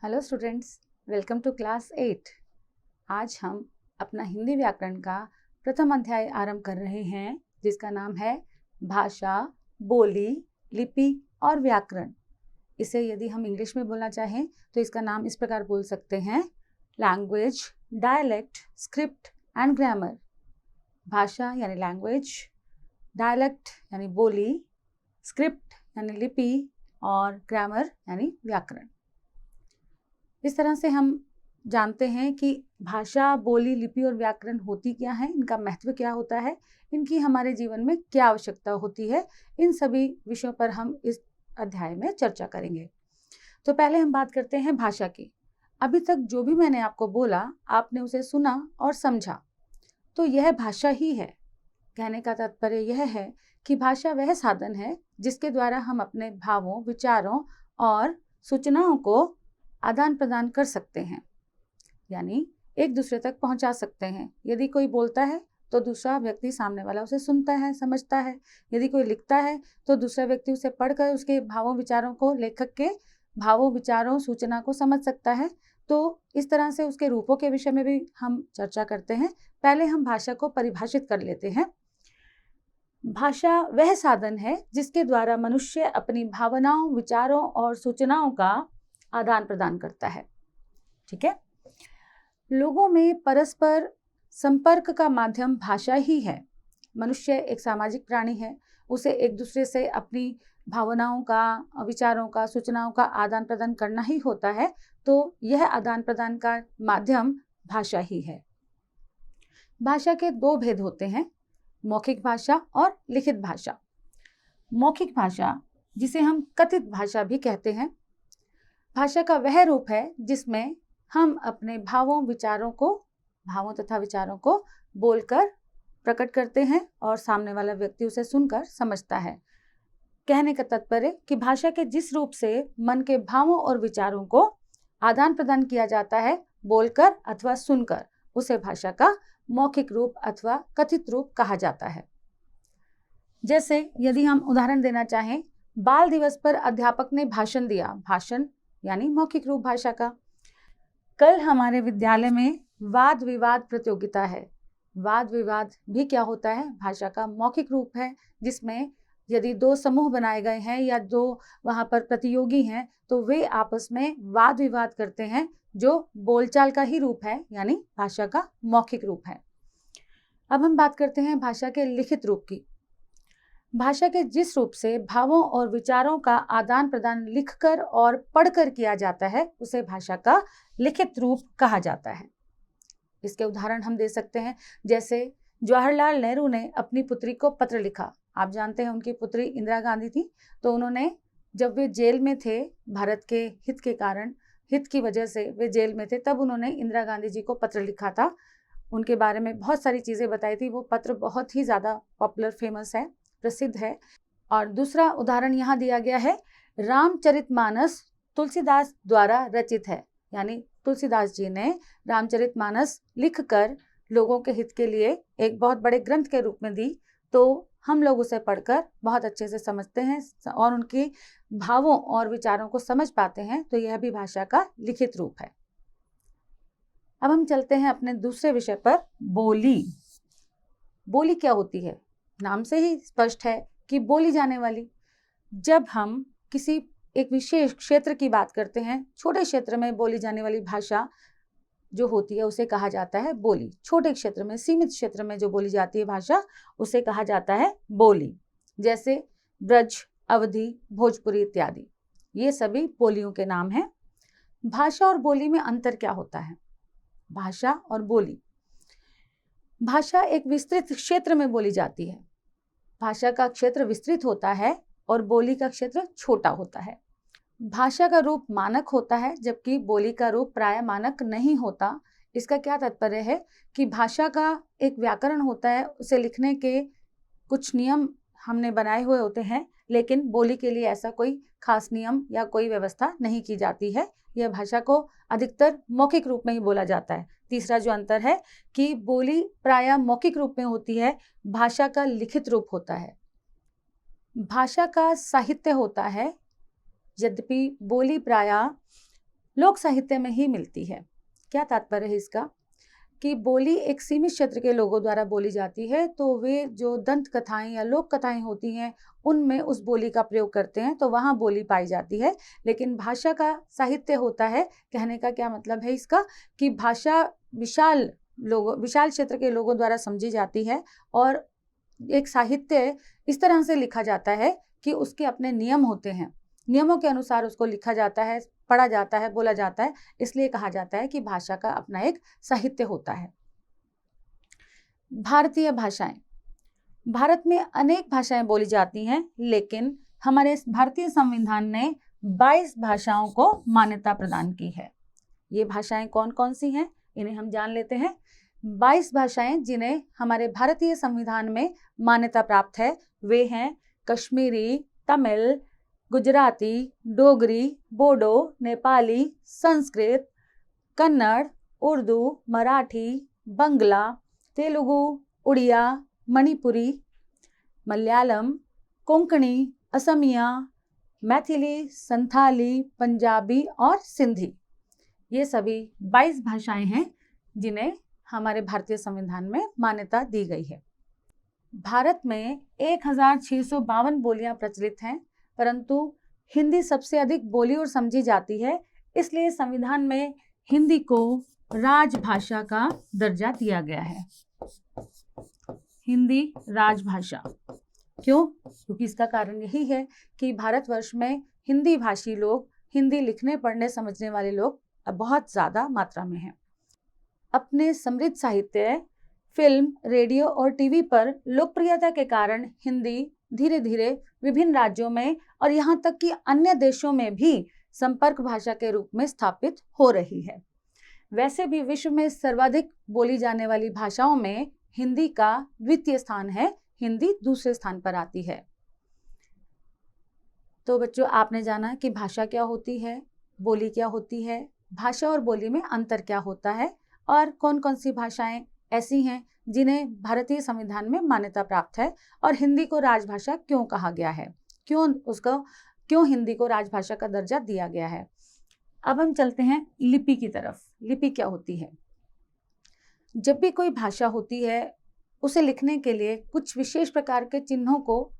Hello students, welcome to class 8। आज हम अपना हिंदी व्याकरण का प्रथम अध्याय आरंभ कर रहे हैं, जिसका नाम है भाषा, बोली, लिपि और व्याकरण। इसे यदि हम इंग्लिश में बोलना चाहें तो इसका नाम इस प्रकार बोल सकते हैं: language, dialect, script and grammar. भाषा यानी लैंग्वेज, डायलेक्ट यानी बोली, स्क्रिप्ट यानी लिपि और ग्रामर यानी व्याकरण। इस तरह से हम जानते हैं कि भाषा, बोली, लिपि और व्याकरण होती क्या है, इनका महत्व क्या होता है, इनकी हमारे जीवन में क्या आवश्यकता होती है। इन सभी विषयों पर हम इस अध्याय में चर्चा करेंगे। तो पहले हम बात करते हैं भाषा की। अभी तक जो भी मैंने आपको बोला, आपने उसे सुना और समझा, तो यह भाषा ही है। कहने का तात्पर्य यह है कि भाषा वह साधन है जिसके द्वारा हम अपने भावों, विचारों और सूचनाओं को आदान प्रदान कर सकते हैं, यानी एक दूसरे तक पहुंचा सकते हैं। यदि कोई बोलता है तो दूसरा व्यक्ति सामने वाला उसे सुनता है, समझता है। यदि कोई लिखता है तो दूसरा व्यक्ति उसे पढ़कर उसके भावों, विचारों को, लेखक के भावों, विचारों, सूचना को समझ सकता है। तो इस तरह से उसके रूपों के विषय में भी हम चर्चा करते हैं। पहले हम भाषा को परिभाषित कर लेते हैं। भाषा वह साधन है जिसके द्वारा मनुष्य अपनी भावनाओं, विचारों और सूचनाओं का आदान प्रदान करता है। ठीक है। लोगों में परस्पर संपर्क का माध्यम भाषा ही है। मनुष्य एक सामाजिक प्राणी है, उसे एक दूसरे से अपनी भावनाओं का, विचारों का, सूचनाओं का आदान प्रदान करना ही होता है। तो यह आदान प्रदान का माध्यम भाषा ही है। भाषा के दो भेद होते हैं: मौखिक भाषा और लिखित भाषा। मौखिक भाषा, जिसे हम कथित भाषा भी कहते हैं, भाषा का वह रूप है जिसमें हम अपने भावों तथा विचारों को बोलकर प्रकट करते हैं और सामने वाला व्यक्ति उसे सुनकर समझता है। कहने का तात्पर्य कि भाषा के जिस रूप से मन के भावों और विचारों को आदान प्रदान किया जाता है, बोलकर अथवा सुनकर, उसे भाषा का मौखिक रूप अथवा कथित रूप कहा जाता है। जैसे यदि हम उदाहरण देना चाहें, बाल दिवस पर अध्यापक ने भाषण दिया। भाषण यानी मौखिक रूप भाषा का। कल हमारे विद्यालय में वाद विवाद प्रतियोगिता है। वाद विवाद भी क्या होता है? भाषा का मौखिक रूप है, जिसमें यदि दो समूह बनाए गए हैं या दो वहां पर प्रतियोगी हैं तो वे आपस में वाद विवाद करते हैं, जो बोलचाल का ही रूप है, यानी भाषा का मौखिक रूप है। अब हम बात करते हैं भाषा के लिखित रूप की। भाषा के जिस रूप से भावों और विचारों का आदान प्रदान लिखकर और पढ़कर किया जाता है, उसे भाषा का लिखित रूप कहा जाता है। इसके उदाहरण हम दे सकते हैं, जैसे जवाहरलाल नेहरू ने अपनी पुत्री को पत्र लिखा। आप जानते हैं उनकी पुत्री इंदिरा गांधी थी। तो उन्होंने, जब वे जेल में थे, भारत के हित के कारण, हित की वजह से वे जेल में थे, तब उन्होंने इंदिरा गांधी जी को पत्र लिखा था। उनके बारे में बहुत सारी चीजें बताई थी। वो पत्र बहुत ही ज्यादा पॉपुलर, फेमस है, प्रसिद्ध है। और दूसरा उदाहरण यहाँ दिया गया है, रामचरितमानस तुलसीदास द्वारा रचित है, यानी तुलसीदास जी ने रामचरितमानस लिखकर लोगों के हित के लिए एक बहुत बड़े ग्रंथ के रूप में दी। तो हम लोग उसे पढ़कर बहुत अच्छे से समझते हैं और उनके भावों और विचारों को समझ पाते हैं। तो यह भी भाषा का लिखित रूप है। अब हम चलते हैं अपने दूसरे विषय पर, बोली। बोली क्या होती है? नाम से ही स्पष्ट है कि बोली जाने वाली। जब हम किसी एक विशेष क्षेत्र की बात करते हैं, छोटे क्षेत्र में बोली जाने वाली भाषा जो होती है उसे कहा जाता है बोली। छोटे क्षेत्र में, सीमित क्षेत्र में जो बोली जाती है भाषा, उसे कहा जाता है बोली। जैसे ब्रज, अवधी, भोजपुरी इत्यादि, ये सभी बोलियों के नाम हैं। भाषा और बोली में अंतर क्या होता है? भाषा और बोली, भाषा एक विस्तृत क्षेत्र में बोली जाती है। भाषा का क्षेत्र विस्तृत होता है और बोली का क्षेत्र छोटा होता है। भाषा का रूप मानक होता है, जबकि बोली का रूप प्राय मानक नहीं होता। इसका क्या तात्पर्य है कि भाषा का एक व्याकरण होता है, उसे लिखने के कुछ नियम हमने बनाए हुए होते हैं, लेकिन बोली के लिए ऐसा कोई खास नियम या कोई व्यवस्था नहीं की जाती है। यह भाषा को अधिकतर मौखिक रूप में ही बोला जाता है। तीसरा जो अंतर है कि बोली प्रायः मौखिक रूप में होती है, भाषा का लिखित रूप होता है। भाषा का साहित्य होता है, यद्यपि बोली प्रायः लोक साहित्य में ही मिलती है। क्या तात्पर्य है इसका? कि बोली एक सीमित क्षेत्र के लोगों द्वारा बोली जाती है, तो वे जो दंत कथाएं या लोक कथाएं होती हैं उनमें उस बोली का प्रयोग करते हैं, तो वहाँ बोली पाई जाती है। लेकिन भाषा का साहित्य होता है, कहने का क्या मतलब है इसका, कि भाषा विशाल क्षेत्र के लोगों द्वारा समझी जाती है और एक साहित्य इस तरह से लिखा जाता है कि उसके अपने नियम होते हैं, नियमों के अनुसार उसको लिखा जाता है, पढ़ा जाता है, बोला जाता है, इसलिए कहा जाता है कि भाषा का अपना एक साहित्य होता है। भारतीय भाषाएं, भारत में अनेक भाषाएं बोली जाती हैं, लेकिन हमारे भारतीय संविधान ने 22 भाषाओं को मान्यता प्रदान की है। ये भाषाएं कौन कौन सी हैं, इन्हें हम जान लेते हैं। 22 भाषाएं जिन्हें हमारे भारतीय संविधान में मान्यता प्राप्त है, वे हैं कश्मीरी, तमिल, गुजराती, डोगरी, बोडो, नेपाली, संस्कृत, कन्नड़, उर्दू, मराठी, बंगला, तेलुगु, उड़िया, मणिपुरी, मलयालम, कोंकणी, असमिया, मैथिली, संथाली, पंजाबी और सिंधी। ये सभी 22 भाषाएं हैं जिन्हें हमारे भारतीय संविधान में मान्यता दी गई है। भारत में 1652 बोलियां प्रचलित हैं, परंतु हिंदी सबसे अधिक बोली और समझी जाती है, इसलिए संविधान में हिंदी को राजभाषा का दर्जा दिया गया है। हिंदी राजभाषा क्यों? क्योंकि इसका कारण यही है कि भारतवर्ष में हिंदी भाषी लोग, हिंदी लिखने पढ़ने समझने वाले लोग बहुत ज़्यादा मात्रा में हैं। अपने समृद्ध साहित्य, फिल्म, रेडियो और टीवी पर लोकप्रियता के कारण हिंदी धीरे धीरे विभिन्न राज्यों में और यहाँ तक कि अन्य देशों में भी संपर्क भाषा के रूप में स्थापित हो रही है। वैसे भी विश्व में सर्वाधिक बोली जाने वाली भाषाओं में हिंदी का द्वितीय स्थान है, हिंदी दूसरे स्थान पर आती है। तो बच्चों, आपने जाना कि भाषा क्या होती है, बोली क्या होती है, भाषा और बोली में अंतर क्या होता है और कौन कौन सी भाषाएं ऐसी हैं जिन्हें भारतीय संविधान में मान्यता प्राप्त है और हिंदी को राजभाषा क्यों कहा गया है, क्यों हिंदी को राजभाषा का दर्जा दिया गया है। अब हम चलते हैं लिपि की तरफ। लिपि क्या होती है? जब भी कोई भाषा होती है, उसे लिखने के लिए कुछ विशेष प्रकार के चिन्हों को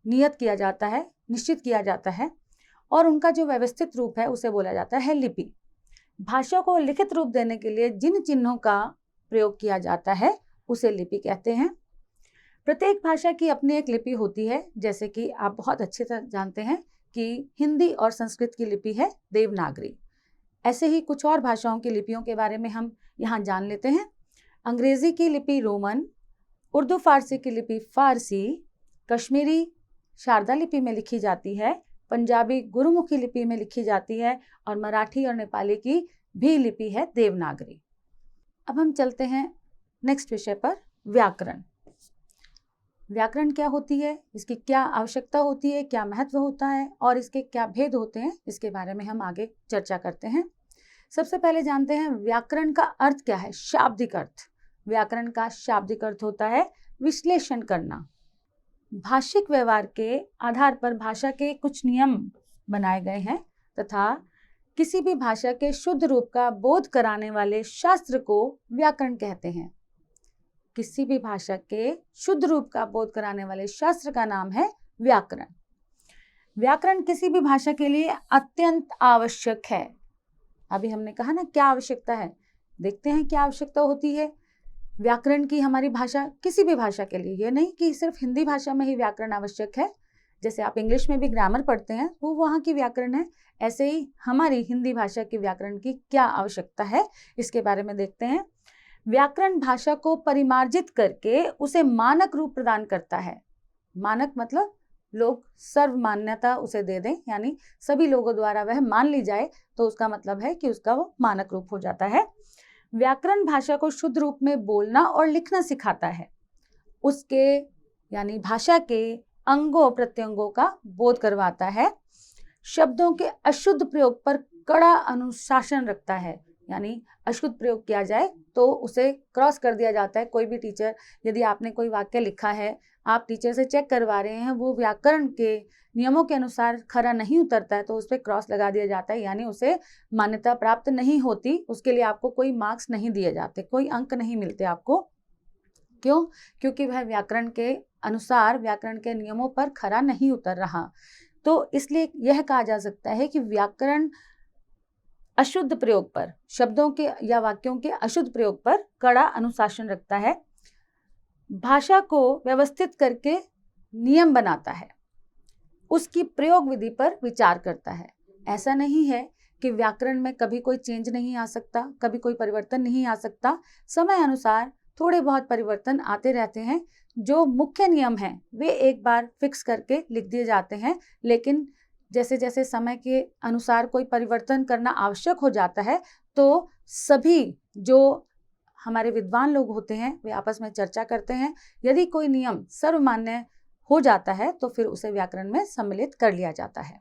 नियत किया जाता है, निश्चित किया जाता है और उनका जो व्यवस्थित रूप है उसे बोला जाता है लिपि। भाषा को लिखित रूप देने के लिए जिन चिन्हों का प्रयोग किया जाता है उसे लिपि कहते हैं। प्रत्येक भाषा की अपनी एक लिपि होती है, जैसे कि आप बहुत अच्छे से जानते हैं कि हिंदी और संस्कृत की लिपि है देवनागरी। ऐसे ही कुछ और भाषाओं की लिपियों के बारे में हम यहाँ जान लेते हैं। अंग्रेजी की लिपि रोमन, उर्दू फारसी की लिपि फारसी, कश्मीरी शारदा लिपि में लिखी जाती है, पंजाबी गुरुमुखी लिपि में लिखी जाती है और मराठी और नेपाली की भी लिपि है देवनागरी। अब हम चलते हैं नेक्स्ट विषय पर, व्याकरण। व्याकरण क्या होती है, इसकी क्या आवश्यकता होती है, क्या महत्व होता है और इसके क्या भेद होते हैं, इसके बारे में हम आगे चर्चा करते हैं। सबसे पहले जानते हैं व्याकरण का अर्थ क्या है। शाब्दिक अर्थ। व्याकरण का शाब्दिक अर्थ होता है विश्लेषण करना। भाषिक व्यवहार के आधार पर भाषा के कुछ नियम बनाए गए हैं तथा किसी भी भाषा के शुद्ध रूप का बोध कराने वाले शास्त्र को व्याकरण कहते हैं। किसी भी भाषा के शुद्ध रूप का बोध कराने वाले शास्त्र का नाम है व्याकरण। व्याकरण किसी भी भाषा के लिए अत्यंत आवश्यक है। अभी हमने कहा ना क्या आवश्यकता है, देखते हैं क्या आवश्यकता होती है व्याकरण की हमारी भाषा, किसी भी भाषा के लिए। ये नहीं कि सिर्फ हिंदी भाषा में ही व्याकरण आवश्यक है, जैसे आप इंग्लिश में भी ग्रामर पढ़ते हैं वो वहाँ की व्याकरण है, ऐसे ही हमारी हिंदी भाषा की व्याकरण की क्या आवश्यकता है इसके बारे में देखते हैं। व्याकरण भाषा को परिमार्जित करके उसे मानक रूप प्रदान करता है। मानक मतलब लोग सर्व मान्यता उसे दे दें, यानी सभी लोगों द्वारा वह मान ली जाए, तो उसका मतलब है कि उसका वो मानक रूप हो जाता है। व्याकरण भाषा को शुद्ध रूप में बोलना और लिखना सिखाता है। उसके यानी भाषा के अंगों प्रत्यंगों का बोध करवाता है। शब्दों के अशुद्ध प्रयोग पर कड़ा अनुशासन रखता है, यानी अशुद्ध प्रयोग किया जाए तो उसे क्रॉस कर दिया जाता है। कोई भी टीचर, यदि आपने कोई वाक्य लिखा है, आप टीचर से चेक करवा रहे हैं, वो व्याकरण के नियमों के अनुसार खरा नहीं उतरता है तो उस पर क्रॉस लगा दिया जाता है, यानी उसे मान्यता प्राप्त नहीं होती, उसके लिए आपको कोई मार्क्स नहीं दिए जाते, कोई अंक नहीं मिलते आपको। क्यों? क्योंकि वह व्याकरण के अनुसार, व्याकरण के नियमों पर खरा नहीं उतर रहा। तो इसलिए यह कहा जा सकता है कि व्याकरण अशुद्ध प्रयोग पर, शब्दों के या वाक्यों के अशुद्ध प्रयोग पर कड़ा अनुशासन रखता है, भाषा को व्यवस्थित करके नियम बनाता है, उसकी प्रयोग विधि पर विचार करता है। ऐसा नहीं है कि व्याकरण में कभी कोई चेंज नहीं आ सकता, कभी कोई परिवर्तन नहीं आ सकता। समय अनुसार थोड़े बहुत परिवर्तन आते रहते हैं। जो मुख्य नियम हैं वे एक बार फिक्स करके लिख दिए जाते हैं, लेकिन जैसे जैसे समय के अनुसार कोई परिवर्तन करना आवश्यक हो जाता है तो सभी जो हमारे विद्वान लोग होते हैं वे आपस में चर्चा करते हैं। यदि कोई नियम सर्वमान्य हो जाता है तो फिर उसे व्याकरण में सम्मिलित कर लिया जाता है।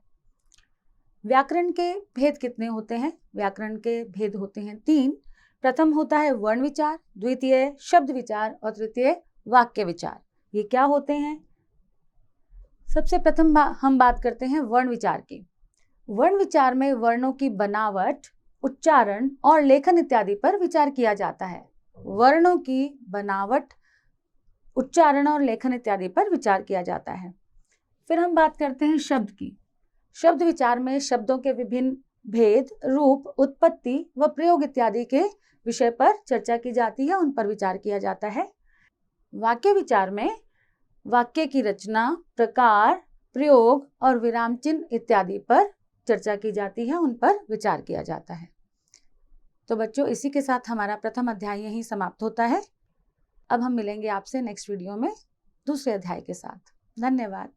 व्याकरण के भेद कितने होते हैं? व्याकरण के भेद होते हैं 3। प्रथम होता है वर्ण विचार, द्वितीय शब्द विचार और तृतीय वाक्य विचार। ये क्या होते हैं? सबसे प्रथम हम बात करते हैं वर्ण विचार की। वर्ण विचार में वर्णों की बनावट, उच्चारण और लेखन इत्यादि पर विचार किया जाता है। वर्णों की बनावट, उच्चारण और लेखन इत्यादि पर विचार किया जाता है। फिर हम बात करते हैं शब्द की। शब्द विचार में शब्दों के विभिन्न भेद, रूप, उत्पत्ति व प्रयोग इत्यादि के विषय पर चर्चा की जाती है, उन पर विचार किया जाता है। वाक्य विचार में वाक्य की रचना, प्रकार, प्रयोग और विराम चिन्ह इत्यादि पर चर्चा की जाती है, उन पर विचार किया जाता है। तो बच्चों, इसी के साथ हमारा प्रथम अध्याय यहीं समाप्त होता है। अब हम मिलेंगे आपसे नेक्स्ट वीडियो में दूसरे अध्याय के साथ। धन्यवाद।